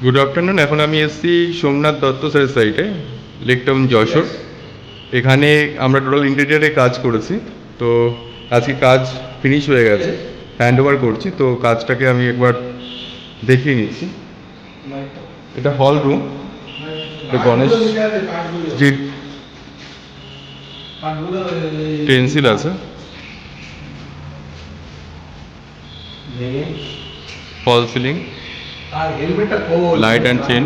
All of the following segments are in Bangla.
Good afternoon. এখন আমি এসেছি সোমনাথ দত্ত স্যারের সাইটে, লেক টাউন যশোর। এখানে আমরা টোটাল ইন্টেরিয়ারে কাজ করেছি। তো আজকে কাজ ফিনিশ হয়ে গেছে, হ্যান্ড ওভার করছি। তো কাজটাকে আমি একবার দেখিয়ে নিচ্ছি। এটা হল রুম, গণেশ জি পেন্সিল আছে, ফল সিলিং, লাইট অ্যান্ড চেন।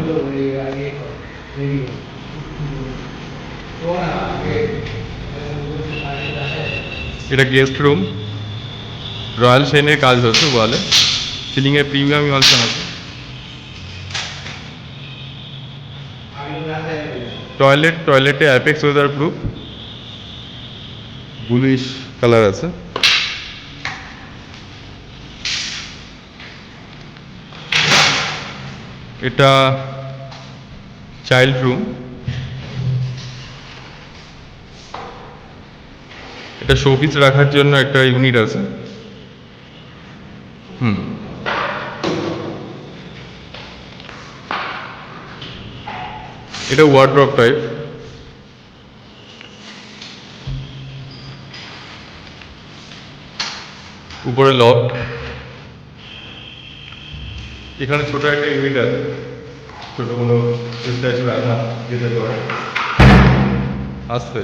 এটা গেস্ট রুম, রয়্যাল শাইনের কাজ হচ্ছে ওয়ালে। সিলিংয়ে প্রিমিয়াম ওয়ালসান আছে। টয়লেটে apex weather proof, bluish colour আছে। এটা চাইল্ড রুম, এটা শোপিস রাখার জন্য একটা ইউনিট আছে। এটা ওয়ার্ড্রপ টাইপ। উপরে লফট, এখানে ছোট একটা ইউনিট আছে, ছোট কোনো স্ট্যাচু রাখা যেতে পারে। আসবে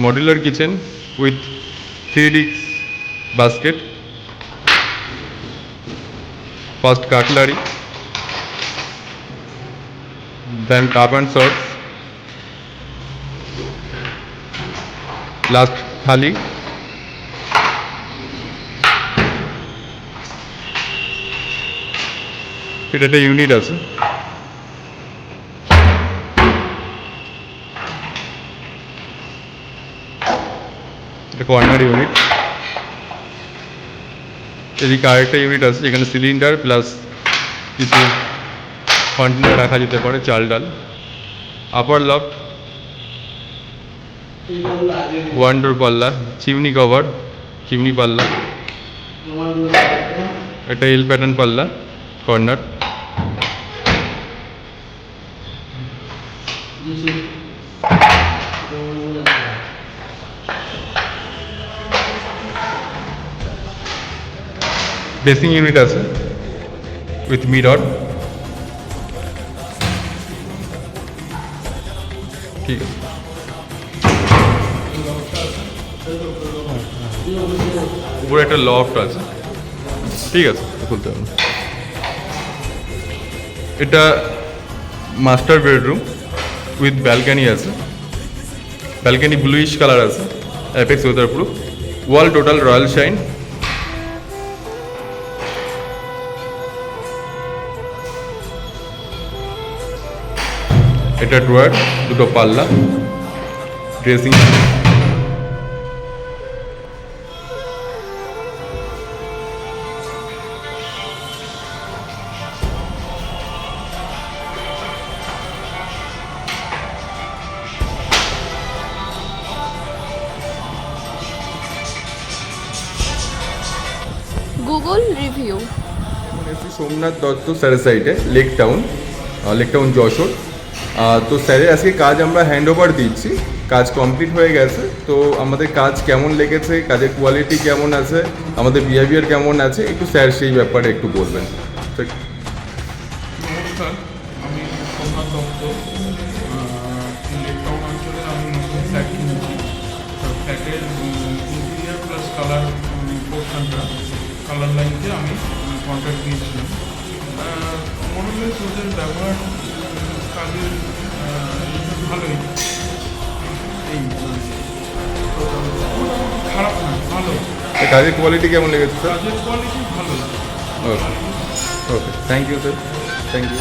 modular kitchen with 3D basket, first cutlery, then cup and sorts, last thali. এটা একটা ইউনিট আছে। এটা কর্নার ইউনিট। এদিকে আরেকটা ইউনিট আছে যেখানে সিলিন্ডার প্লাস কিছু কন্টেনার রাখা যেতে পারে, চাল ডাল। আপার লফট, ওয়ান্ডার পাল্লা, চিমনি কভার, চিমনি পাল্লা, একটা এল প্যাটার্ন পাল্লা, কর্নার। বেসিং ইউনিট আছে উইথ মিরর। ঠিক আছে, উপরে একটা লফট আছে। ঠিক আছে, খুলতে হবে। এটা মাস্টার বেডরুম উইথ ব্যালকানি আছে। ব্যালকানি ব্লুইশ কালার আছে, অ্যাপেক্স ওয়েদার প্রুফ। ওয়াল টোটাল রয়্যাল শাইন। এটা ড্রয়ার, দুটো পাল্লা, dressing. Google review. Somnath Dutta স্যারের সাইটে, লেক টাউন যশোর। তো স্যারের আজকে কাজ আমরা হ্যান্ড ওভার দিচ্ছি। কাজ কমপ্লিট হয়ে গেছে। তো আমাদের কাজ কেমন লেগেছে, কাজের কোয়ালিটি কেমন আছে, আমাদের বিহেভিয়ার কেমন আছে, একটু স্যার সেই ব্যাপারে একটু বলবেন। নমস্কার, আমি সোমনাথ দত্ত। লেক টাউন অঞ্চলে আমি নতুন ফ্ল্যাট কিনেছি। ফ্ল্যাটের ইন্টেরিয়ার প্লাস কালার পোর্শনটা, কালার লাইনতে আমি কন্ট্রাক্ট নিয়েছিলাম। মনে হয়েছে ওদের ব্যবহার কাজের ভালোই, এই খারাপ না, ভালো। কাজের কোয়ালিটি কেমন লেগেছে স্যার? কাজের কোয়ালিটি ভালো। Okay, okay, thank you sir, thank you.